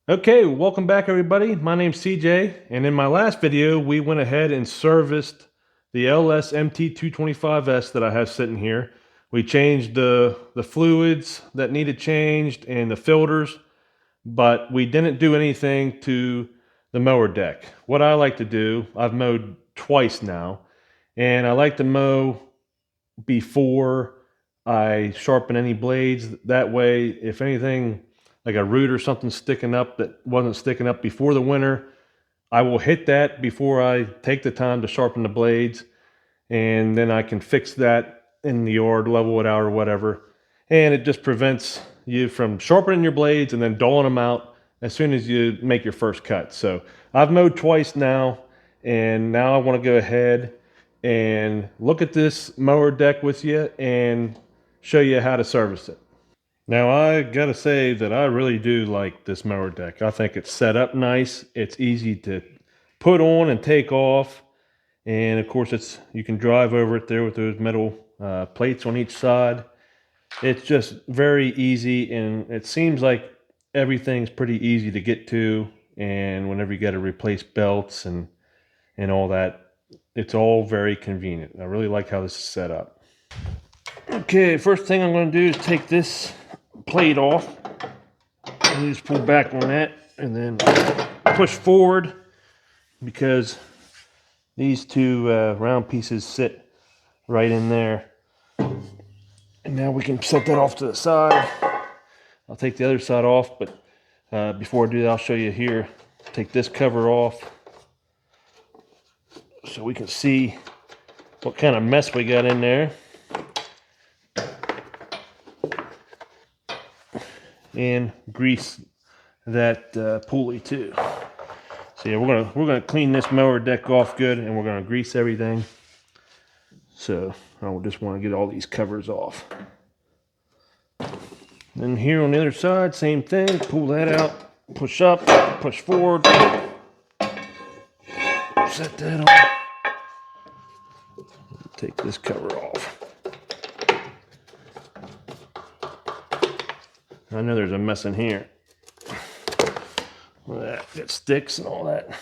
Okay, welcome back everybody. My name's CJ, and in my last video, we went ahead and serviced the LS MT225s that I have sitting here. We changed the fluids that needed changed and the filters, but we didn't do anything to the mower deck. What I like to do, I've mowed twice now, and I like to mow before I sharpen any blades. That way, if anything like a root or something sticking up that wasn't sticking up before the winter, I will hit that before I take the time to sharpen the blades, and then I can fix that in the yard, level it out or whatever. And it just prevents you from sharpening your blades and then dulling them out as soon as you make your first cut. So I've mowed twice now, and now I want to go ahead and look at this mower deck with you and show you how to service it. Now I gotta say that I really do like this mower deck. I think it's set up nice. It's easy to put on and take off. And of course you can drive over it there with those metal plates on each side. It's just very easy, and it seems like everything's pretty easy to get to. And whenever you got to replace belts and all that, it's all very convenient. I really like how this is set up. Okay, first thing I'm going to do is take this plate off. And just pull back on that and then push forward, because these two round pieces sit right in there. And now we can set that off to the side. I'll take the other side off, but before I do that, I'll show you here. Take this cover off so we can see what kind of mess we got in there. And grease that pulley too. So yeah, we're gonna clean this mower deck off good, and we're gonna grease everything. So I just want to get all these covers off. Then here on the other side, same thing. Pull that out, push up, push forward, set that on. Take this cover off. I know there's a mess in here. Look at that, got sticks and all that.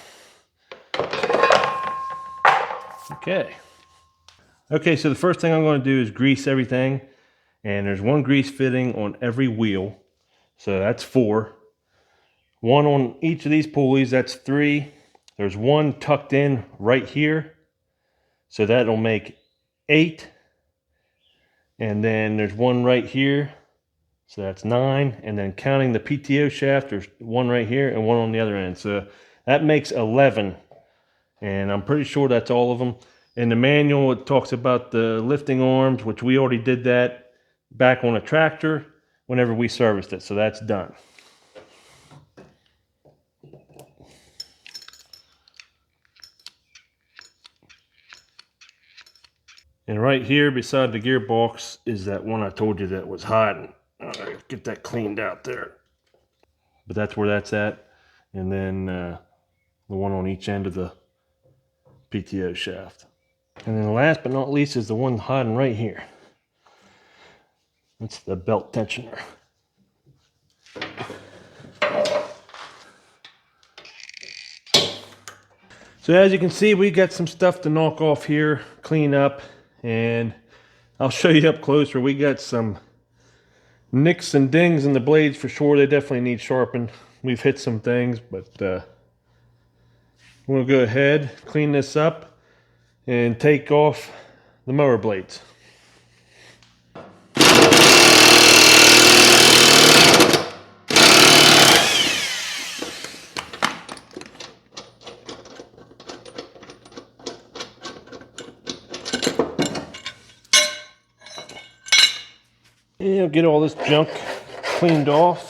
Okay, so the first thing I'm going to do is grease everything. And there's one grease fitting on every wheel. So that's 4. One on each of these pulleys, that's 3. There's one tucked in right here. So that'll make 8. And then there's one right here. So that's 9, and then counting the PTO shaft, there's one right here and one on the other end. So that makes 11, and I'm pretty sure that's all of them. In the manual, it talks about the lifting arms, which we already did that back on a tractor whenever we serviced it. So that's done. And right here beside the gearbox is that one I told you that was hiding. All right, get that cleaned out there. But that's where that's at. And then the one on each end of the PTO shaft. And then last but not least is the one hiding right here. That's the belt tensioner. So as you can see, we got some stuff to knock off here, clean up, and I'll show you up close where we got some nicks and dings in the blades for sure. They definitely need sharpened. We've hit some things, but we'll go ahead, clean this up, and take off the mower blades. And get all this junk cleaned off.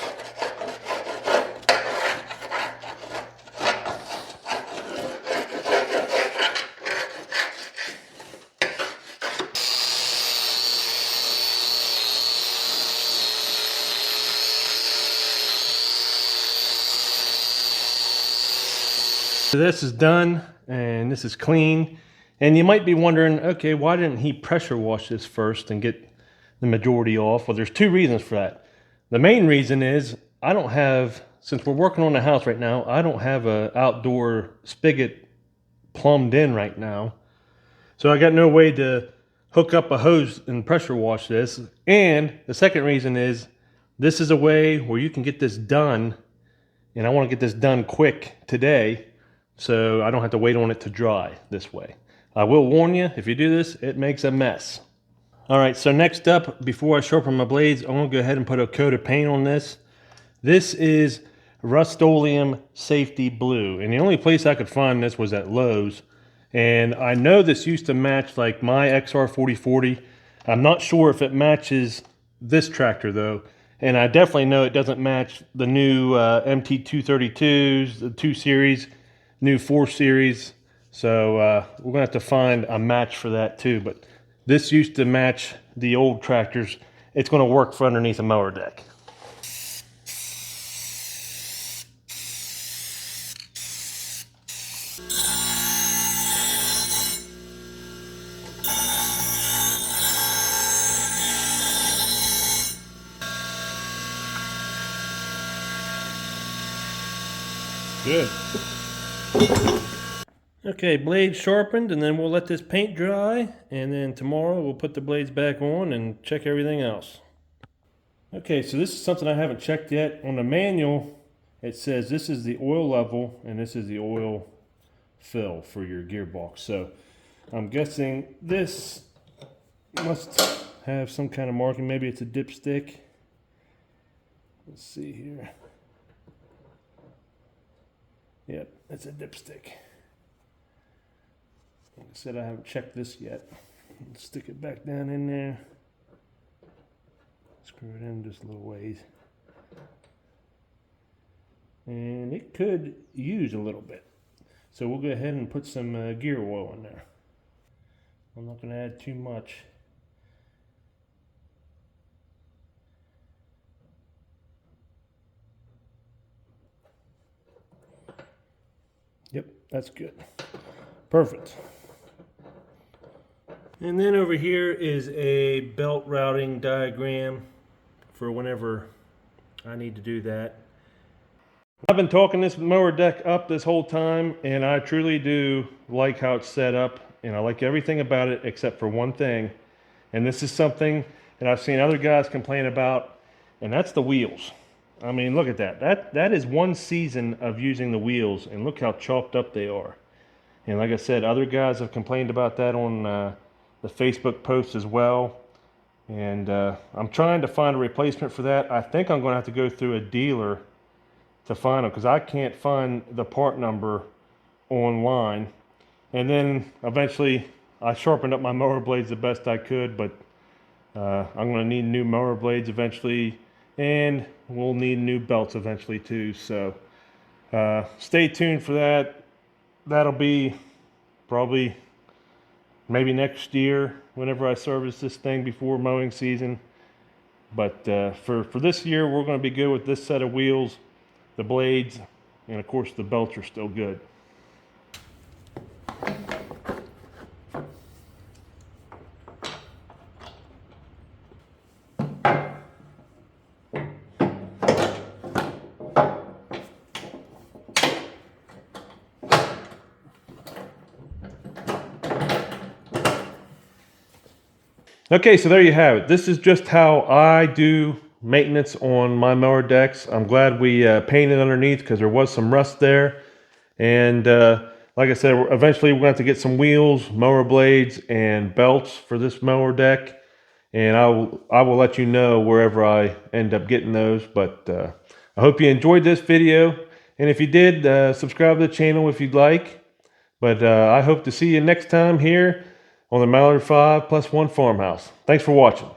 So this is done, and this is clean. And you might be wondering, okay, why didn't he pressure wash this first and get the majority off? Well, there's 2 reasons for that. The main reason is I don't have since we're working on the house right now, I don't have a outdoor spigot plumbed in right now. So I got no way to hook up a hose and pressure wash this. And the second reason is this is a way where you can get this done, and I want to get this done quick today so I don't have to wait on it to dry this way. I will warn you, if you do this, it makes a mess. All right, so next up, before I sharpen my blades, I'm gonna go ahead and put a coat of paint on this. This is Rust-Oleum Safety Blue, and the only place I could find this was at Lowe's. And I know this used to match like my XR4040. I'm not sure if it matches this tractor though. And I definitely know it doesn't match the new MT232s, the 2 Series, new 4 Series. So we're gonna have to find a match for that too. But this used to match the old tractors. It's gonna work for underneath a mower deck. Good. Okay, blades sharpened, and then we'll let this paint dry, and then tomorrow we'll put the blades back on and check everything else. Okay, so this is something I haven't checked yet. On the manual, it says this is the oil level and this is the oil fill for your gearbox. So I'm guessing this must have some kind of marking. Maybe it's a dipstick. Let's see here. Yep, it's a dipstick. Like I said, I haven't checked this yet. Let's stick it back down in there. Screw it in just a little ways. And it could use a little bit. So we'll go ahead and put some gear oil in there. I'm not going to add too much. Yep, that's good. Perfect. And then over here is a belt routing diagram for whenever I need to do that. I've been talking this mower deck up this whole time, and I truly do like how it's set up, and I like everything about it except for one thing. And this is something that I've seen other guys complain about, and that's the wheels. I mean, look at that. That is one season of using the wheels, and look how chopped up they are. And like I said, other guys have complained about that on the Facebook post as well. And I'm trying to find a replacement for that. I think I'm going to have to go through a dealer to find them, because I can't find the part number online. And then eventually I sharpened up my mower blades the best I could, but I'm going to need new mower blades eventually, and we'll need new belts eventually too. So stay tuned for that. That'll be probably maybe next year whenever I service this thing before mowing season. But for this year, we're going to be good with this set of wheels, the blades, and of course the belts are still good. Okay, so there you have it. This is just how I do maintenance on my mower decks. I'm glad we painted underneath because there was some rust there. And like I said, eventually we're going to have to get some wheels, mower blades, and belts for this mower deck. And I will let you know wherever I end up getting those. But I hope you enjoyed this video. And if you did, subscribe to the channel if you'd like. But I hope to see you next time here on the Mallard 5+1 Farmhouse. Thanks for watching.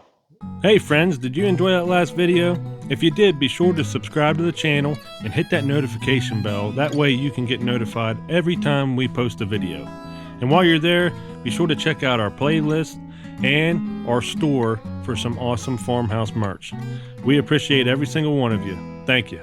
Hey friends, did you enjoy that last video? If you did, be sure to subscribe to the channel and hit that notification bell. That way you can get notified every time we post a video. And while you're there, be sure to check out our playlist and our store for some awesome farmhouse merch. We appreciate every single one of you. Thank you.